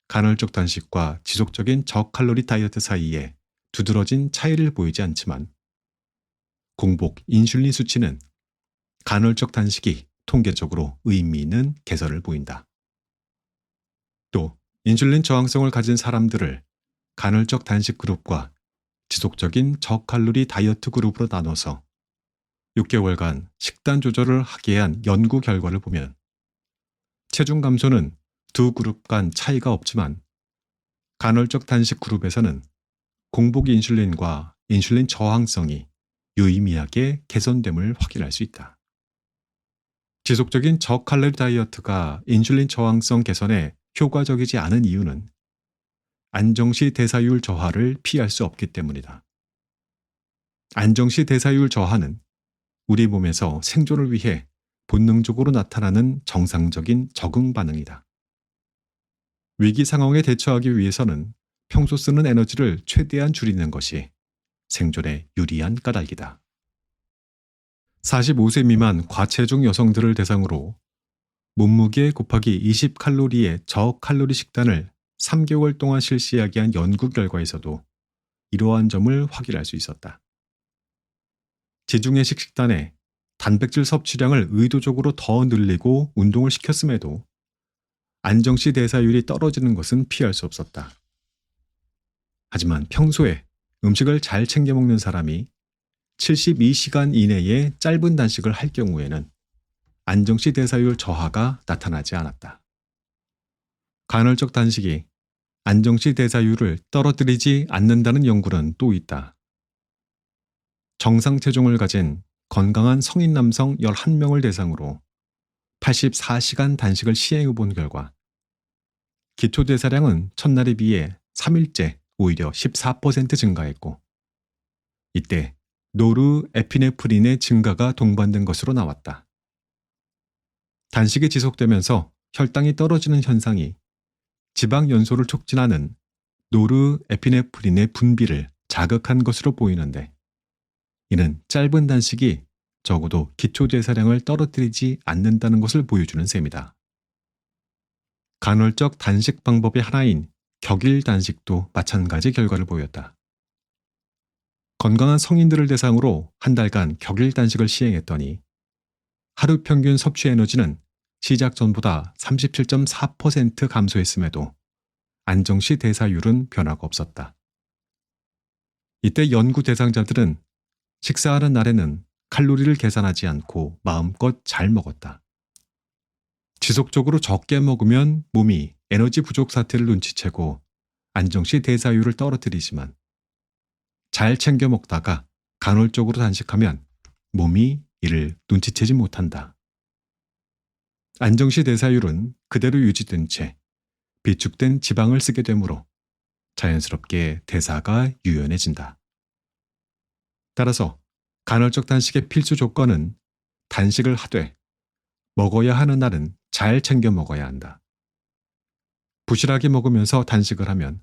간헐적 단식과 지속적인 저칼로리 다이어트 사이에 두드러진 차이를 보이지 않지만 공복 인슐린 수치는 간헐적 단식이 통계적으로 의미 있는 개선을 보인다. 또 인슐린 저항성을 가진 사람들을 간헐적 단식 그룹과 지속적인 저칼로리 다이어트 그룹으로 나눠서 6개월간 식단 조절을 하게 한 연구 결과를 보면 체중 감소는 두 그룹 간 차이가 없지만 간헐적 단식 그룹에서는 공복 인슐린과 인슐린 저항성이 유의미하게 개선됨을 확인할 수 있다. 지속적인 저칼로리 다이어트가 인슐린 저항성 개선에 효과적이지 않은 이유는 안정시 대사율 저하를 피할 수 없기 때문이다. 안정시 대사율 저하는 우리 몸에서 생존을 위해 본능적으로 나타나는 정상적인 적응 반응이다. 위기 상황에 대처하기 위해서는 평소 쓰는 에너지를 최대한 줄이는 것이 생존에 유리한 까닭이다. 45세 미만 과체중 여성들을 대상으로 몸무게 곱하기 20칼로리의 저칼로리 식단을 3개월 동안 실시하게 한 연구 결과에서도 이러한 점을 확인할 수 있었다. 지중해식 식단에 단백질 섭취량을 의도적으로 더 늘리고 운동을 시켰음에도 안정시 대사율이 떨어지는 것은 피할 수 없었다. 하지만 평소에 음식을 잘 챙겨 먹는 사람이 72시간 이내에 짧은 단식을 할 경우에는 안정시 대사율 저하가 나타나지 않았다. 간헐적 단식이 안정시 대사율을 떨어뜨리지 않는다는 연구는 또 있다. 정상 체중을 가진 건강한 성인 남성 11명을 대상으로 84시간 단식을 시행해 본 결과 기초 대사량은 첫날에 비해 3일째 오히려 14% 증가했고 이때 노르에피네프린의 증가가 동반된 것으로 나왔다. 단식이 지속되면서 혈당이 떨어지는 현상이 지방 연소를 촉진하는 노르에피네프린의 분비를 자극한 것으로 보이는데 이는 짧은 단식이 적어도 기초 대사량을 떨어뜨리지 않는다는 것을 보여주는 셈이다. 간헐적 단식 방법의 하나인 격일 단식도 마찬가지 결과를 보였다. 건강한 성인들을 대상으로 한 달간 격일 단식을 시행했더니 하루 평균 섭취 에너지는 시작 전보다 37.4% 감소했음에도 안정시 대사율은 변화가 없었다. 이때 연구 대상자들은 식사하는 날에는 칼로리를 계산하지 않고 마음껏 잘 먹었다. 지속적으로 적게 먹으면 몸이 에너지 부족 사태를 눈치채고 안정시 대사율을 떨어뜨리지만 잘 챙겨 먹다가 간헐적으로 단식하면 몸이 이를 눈치채지 못한다. 안정시 대사율은 그대로 유지된 채 비축된 지방을 쓰게 되므로 자연스럽게 대사가 유연해진다. 따라서 간헐적 단식의 필수 조건은 단식을 하되 먹어야 하는 날은 잘 챙겨 먹어야 한다. 부실하게 먹으면서 단식을 하면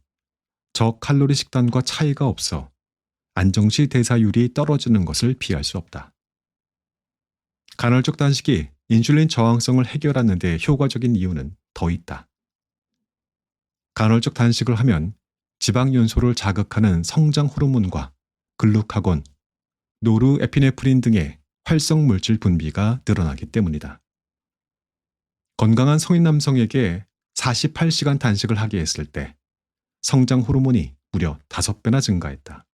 저칼로리 식단과 차이가 없어 안정시 대사율이 떨어지는 것을 피할 수 없다. 간헐적 단식이 인슐린 저항성을 해결하는 데 효과적인 이유는 더 있다. 간헐적 단식을 하면 지방 연소를 자극하는 성장 호르몬과 글루카곤, 노르에피네프린 등의 활성 물질 분비가 늘어나기 때문이다. 건강한 성인 남성에게 48시간 단식을 하게 했을 때 성장 호르몬이 무려 5배나 증가했다.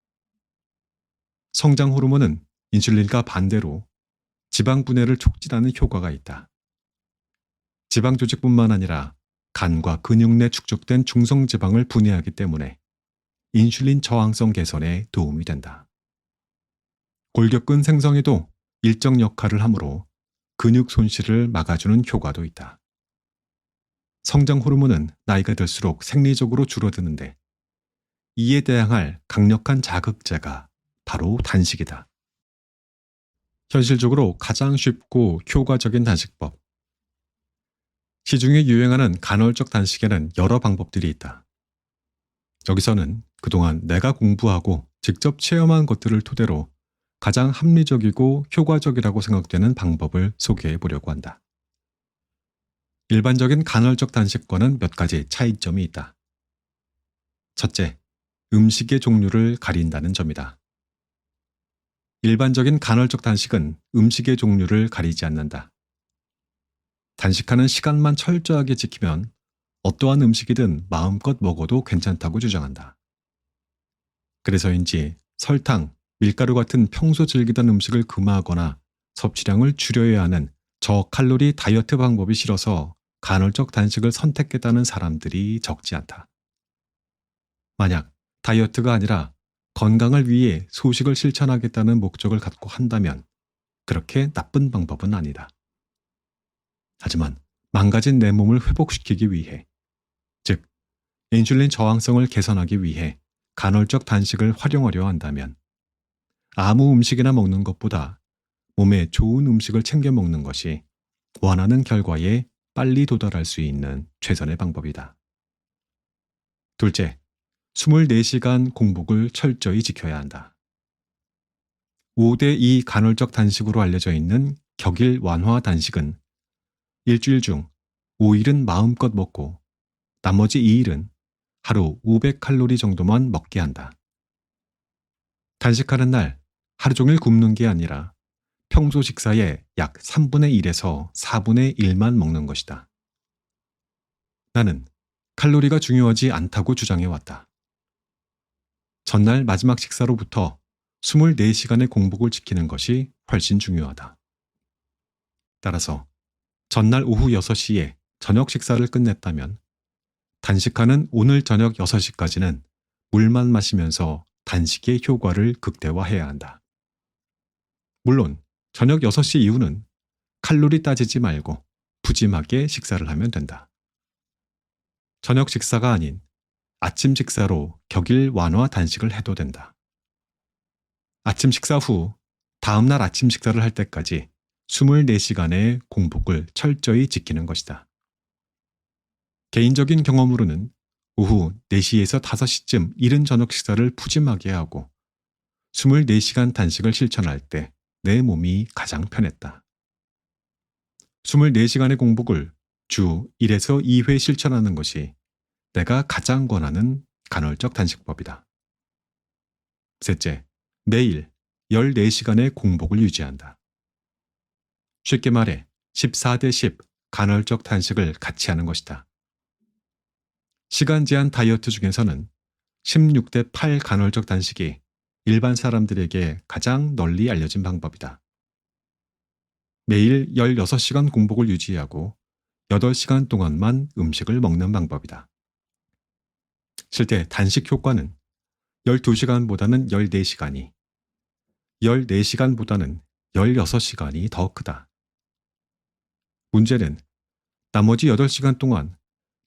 성장 호르몬은 인슐린과 반대로 지방 분해를 촉진하는 효과가 있다. 지방 조직뿐만 아니라 간과 근육 내 축적된 중성 지방을 분해하기 때문에 인슐린 저항성 개선에 도움이 된다. 골격근 생성에도 일정 역할을 하므로 근육 손실을 막아주는 효과도 있다. 성장 호르몬은 나이가 들수록 생리적으로 줄어드는데 이에 대항할 강력한 자극제가 바로 단식이다. 현실적으로 가장 쉽고 효과적인 단식법. 시중에 유행하는 간헐적 단식에는 여러 방법들이 있다. 여기서는 그동안 내가 공부하고 직접 체험한 것들을 토대로 가장 합리적이고 효과적이라고 생각되는 방법을 소개해 보려고 한다. 일반적인 간헐적 단식과는 몇 가지 차이점이 있다. 첫째, 음식의 종류를 가린다는 점이다. 일반적인 간헐적 단식은 음식의 종류를 가리지 않는다. 단식하는 시간만 철저하게 지키면 어떠한 음식이든 마음껏 먹어도 괜찮다고 주장한다. 그래서인지 설탕, 밀가루 같은 평소 즐기던 음식을 금하거나 섭취량을 줄여야 하는 저칼로리 다이어트 방법이 싫어서 간헐적 단식을 선택했다는 사람들이 적지 않다. 만약 다이어트가 아니라 건강을 위해 소식을 실천하겠다는 목적을 갖고 한다면 그렇게 나쁜 방법은 아니다. 하지만 망가진 내 몸을 회복시키기 위해, 즉 인슐린 저항성을 개선하기 위해 간헐적 단식을 활용하려 한다면 아무 음식이나 먹는 것보다 몸에 좋은 음식을 챙겨 먹는 것이 원하는 결과에 빨리 도달할 수 있는 최선의 방법이다. 둘째, 24시간 공복을 철저히 지켜야 한다. 5대2 간헐적 단식으로 알려져 있는 격일 완화 단식은 일주일 중 5일은 마음껏 먹고 나머지 2일은 하루 500칼로리 정도만 먹게 한다. 단식하는 날 하루 종일 굶는 게 아니라 평소 식사의 약 3분의 1에서 4분의 1만 먹는 것이다. 나는 칼로리가 중요하지 않다고 주장해왔다. 전날 마지막 식사로부터 24시간의 공복을 지키는 것이 훨씬 중요하다. 따라서 전날 오후 6시에 저녁 식사를 끝냈다면 단식하는 오늘 저녁 6시까지는 물만 마시면서 단식의 효과를 극대화해야 한다. 물론 저녁 6시 이후는 칼로리 따지지 말고 푸짐하게 식사를 하면 된다. 저녁 식사가 아닌 아침 식사로 격일 완화 단식을 해도 된다. 아침 식사 후 다음날 아침 식사를 할 때까지 24시간의 공복을 철저히 지키는 것이다. 개인적인 경험으로는 오후 4시에서 5시쯤 이른 저녁 식사를 푸짐하게 하고 24시간 단식을 실천할 때 내 몸이 가장 편했다. 24시간의 공복을 주 1에서 2회 실천하는 것이 내가 가장 권하는 간헐적 단식법이다. 셋째, 매일 14시간의 공복을 유지한다. 쉽게 말해 14대10 간헐적 단식을 같이 하는 것이다. 시간 제한 다이어트 중에서는 16대8 간헐적 단식이 일반 사람들에게 가장 널리 알려진 방법이다. 매일 16시간 공복을 유지하고 8시간 동안만 음식을 먹는 방법이다. 실제 단식 효과는 12시간보다는 14시간이, 14시간보다는 16시간이 더 크다. 문제는 나머지 8시간 동안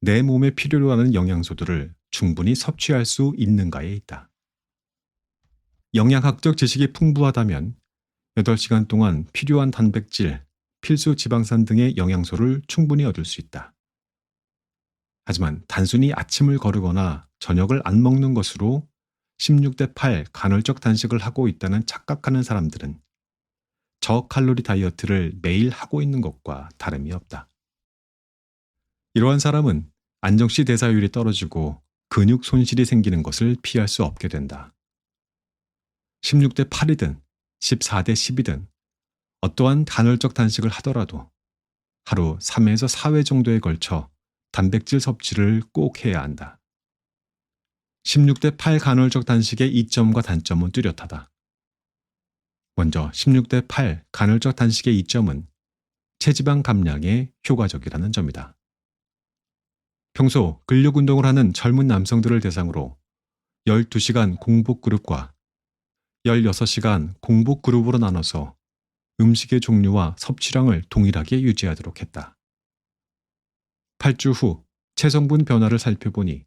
내 몸에 필요로 하는 영양소들을 충분히 섭취할 수 있는가에 있다. 영양학적 지식이 풍부하다면 8시간 동안 필요한 단백질, 필수 지방산 등의 영양소를 충분히 얻을 수 있다. 하지만 단순히 아침을 거르거나 저녁을 안 먹는 것으로 16대8 간헐적 단식을 하고 있다는 착각하는 사람들은 저칼로리 다이어트를 매일 하고 있는 것과 다름이 없다. 이러한 사람은 안정시 대사율이 떨어지고 근육 손실이 생기는 것을 피할 수 없게 된다. 16대8이든 14대10이든 어떠한 간헐적 단식을 하더라도 하루 3에서 4회 정도에 걸쳐 단백질 섭취를 꼭 해야 한다. 16대8 간헐적 단식의 이점과 단점은 뚜렷하다. 먼저 16대8 간헐적 단식의 이점은 체지방 감량에 효과적이라는 점이다. 평소 근력 운동을 하는 젊은 남성들을 대상으로 12시간 공복 그룹과 16시간 공복 그룹으로 나눠서 음식의 종류와 섭취량을 동일하게 유지하도록 했다. 8주 후 체성분 변화를 살펴보니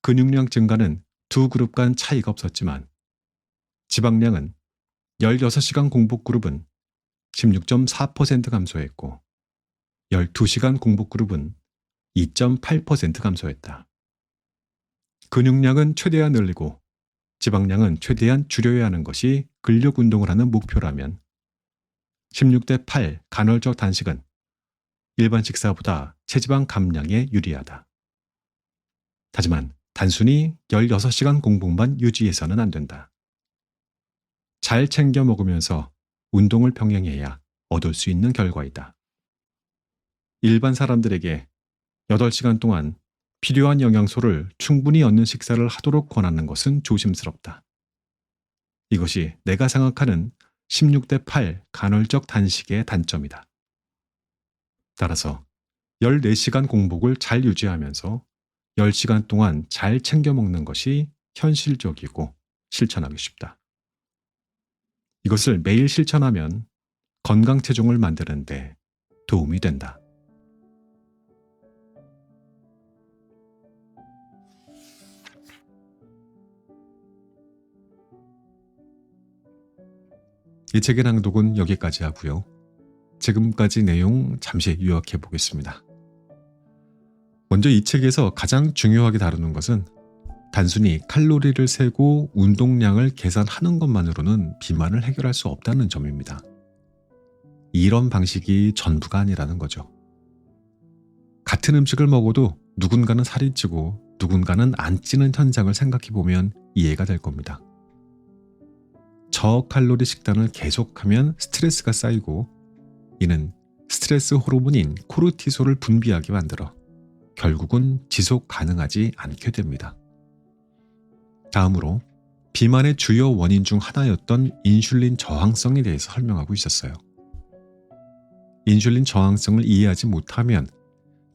근육량 증가는 두 그룹 간 차이가 없었지만 지방량은 16시간 공복 그룹은 16.4% 감소했고 12시간 공복 그룹은 2.8% 감소했다. 근육량은 최대한 늘리고 지방량은 최대한 줄여야 하는 것이 근력 운동을 하는 목표라면 16대 8 간헐적 단식은 일반 식사보다 체지방 감량에 유리하다. 하지만 단순히 16시간 공복만 유지해서는 안 된다. 잘 챙겨 먹으면서 운동을 병행해야 얻을 수 있는 결과이다. 일반 사람들에게 8시간 동안 필요한 영양소를 충분히 얻는 식사를 하도록 권하는 것은 조심스럽다. 이것이 내가 생각하는 16대 8 간헐적 단식의 단점이다. 따라서 14시간 공복을 잘 유지하면서 10시간 동안 잘 챙겨 먹는 것이 현실적이고 실천하기 쉽다. 이것을 매일 실천하면 건강 체중을 만드는 데 도움이 된다. 이 책의 낭독은 여기까지 하고요. 지금까지 내용 잠시 요약해 보겠습니다. 먼저 이 책에서 가장 중요하게 다루는 것은 단순히 칼로리를 세고 운동량을 계산하는 것만으로는 비만을 해결할 수 없다는 점입니다. 이런 방식이 전부가 아니라는 거죠. 같은 음식을 먹어도 누군가는 살이 찌고 누군가는 안 찌는 현상을 생각해 보면 이해가 될 겁니다. 저칼로리 식단을 계속하면 스트레스가 쌓이고 이는 스트레스 호르몬인 코르티솔을 분비하게 만들어 결국은 지속 가능하지 않게 됩니다. 다음으로 비만의 주요 원인 중 하나였던 인슐린 저항성에 대해서 설명하고 있었어요. 인슐린 저항성을 이해하지 못하면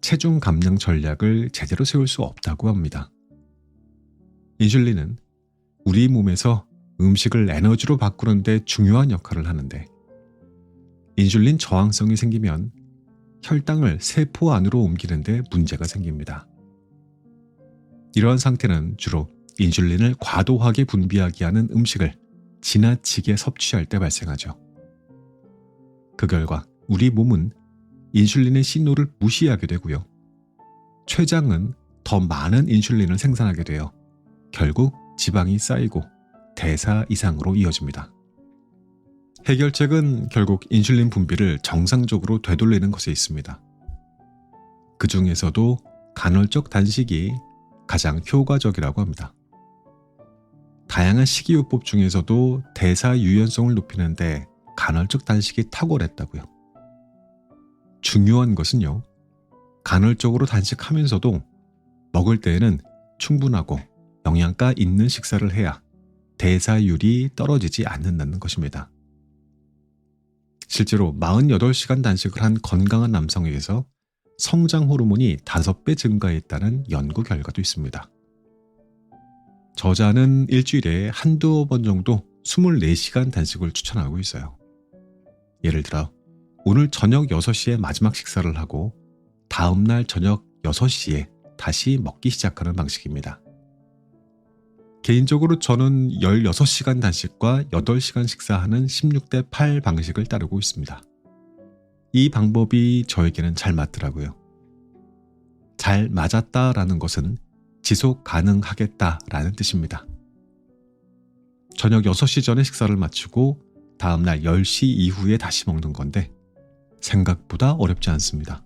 체중 감량 전략을 제대로 세울 수 없다고 합니다. 인슐린은 우리 몸에서 음식을 에너지로 바꾸는 데 중요한 역할을 하는데 인슐린 저항성이 생기면 혈당을 세포 안으로 옮기는 데 문제가 생깁니다. 이러한 상태는 주로 인슐린을 과도하게 분비하게 하는 음식을 지나치게 섭취할 때 발생하죠. 그 결과 우리 몸은 인슐린의 신호를 무시하게 되고요. 췌장은 더 많은 인슐린을 생산하게 되어 결국 지방이 쌓이고 대사 이상으로 이어집니다. 해결책은 결국 인슐린 분비를 정상적으로 되돌리는 것에 있습니다. 그 중에서도 간헐적 단식이 가장 효과적이라고 합니다. 다양한 식이요법 중에서도 대사 유연성을 높이는데 간헐적 단식이 탁월했다고요. 중요한 것은요, 간헐적으로 단식하면서도 먹을 때에는 충분하고 영양가 있는 식사를 해야 대사율이 떨어지지 않는다는 것입니다. 실제로 48시간 단식을 한 건강한 남성에게서 성장 호르몬이 5배 증가했다는 연구 결과도 있습니다. 저자는 일주일에 한두 번 정도 24시간 단식을 추천하고 있어요. 예를 들어 오늘 저녁 6시에 마지막 식사를 하고 다음날 저녁 6시에 다시 먹기 시작하는 방식입니다. 개인적으로 저는 16시간 단식과 8시간 식사하는 16대 8 방식을 따르고 있습니다. 이 방법이 저에게는 잘 맞더라고요. 잘 맞았다라는 것은 지속 가능하겠다라는 뜻입니다. 저녁 6시 전에 식사를 마치고 다음날 10시 이후에 다시 먹는 건데 생각보다 어렵지 않습니다.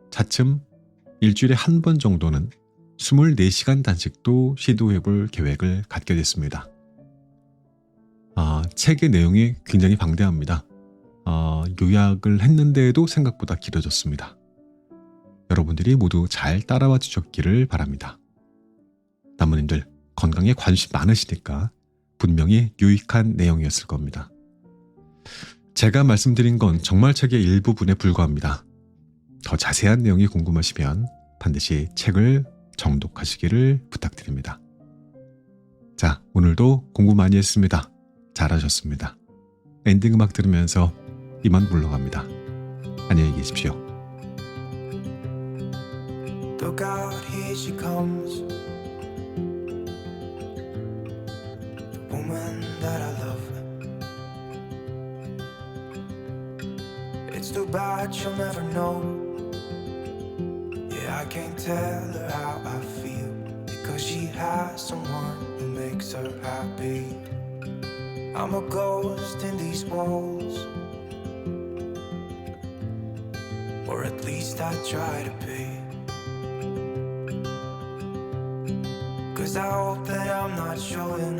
차츰 일주일에 한 번 정도는 24시간 단식도 시도해볼 계획을 갖게 됐습니다. 책의 내용이 굉장히 방대합니다. 요약을 했는데도 생각보다 길어졌습니다. 여러분들이 모두 잘 따라와 주셨기를 바랍니다. 남모님들 건강에 관심 많으시니까 분명히 유익한 내용이었을 겁니다. 제가 말씀드린 건 정말 책의 일부분에 불과합니다. 더 자세한 내용이 궁금하시면 반드시 책을 정독하시기를 부탁드립니다. 자, 오늘도 공부 많이 했습니다. 잘하셨습니다. 엔딩 음악 들으면서 이만 물러갑니다. 안녕히 계십시오. Look out, here she comes. The woman that I love. It's too bad she'll never know. Yeah, I can't tell her how I feel, because she has someone who makes her happy. I'm a ghost in these walls, or at least I try to be. 'Cause I hope that I'm not showing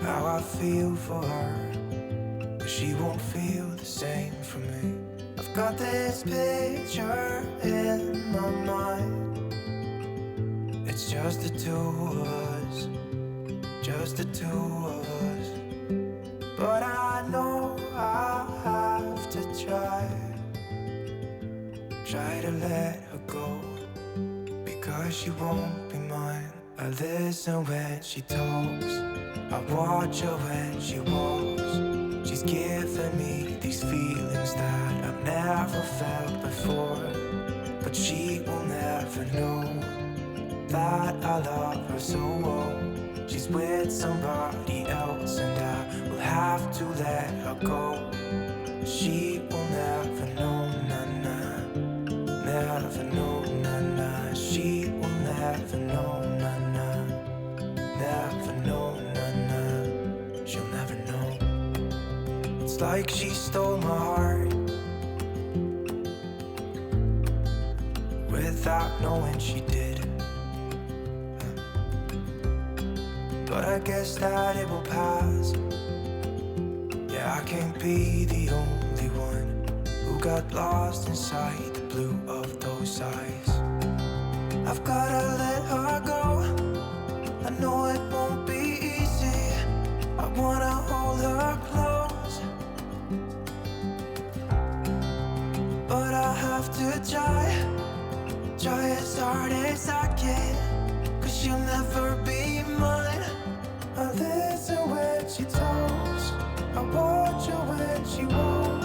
how I feel for her, but she won't feel the same for me. I've got this picture in my mind. It's just the two of us, just the two of us. But I know I have to try to let her go, because she won't be mine. I listen when she talks, I watch her when she walks. She's given me these feelings that I've never felt before, but she will never know that I love her so well. She's with somebody else and I will have to let her go. She will never know, na-na, never know, na-na. She will never know, na-na, never know, na-na. She'll never know. It's like she stole my heart without knowing she did. But I guess that it will pass. Yeah, I can't be the only one who got lost inside the blue of those eyes. I've gotta let her go. I know it won't be easy. I wanna hold her close, but I have to try as hard as I can, 'cause she'll never be mine. I listen when she talks, I watch her when she walks.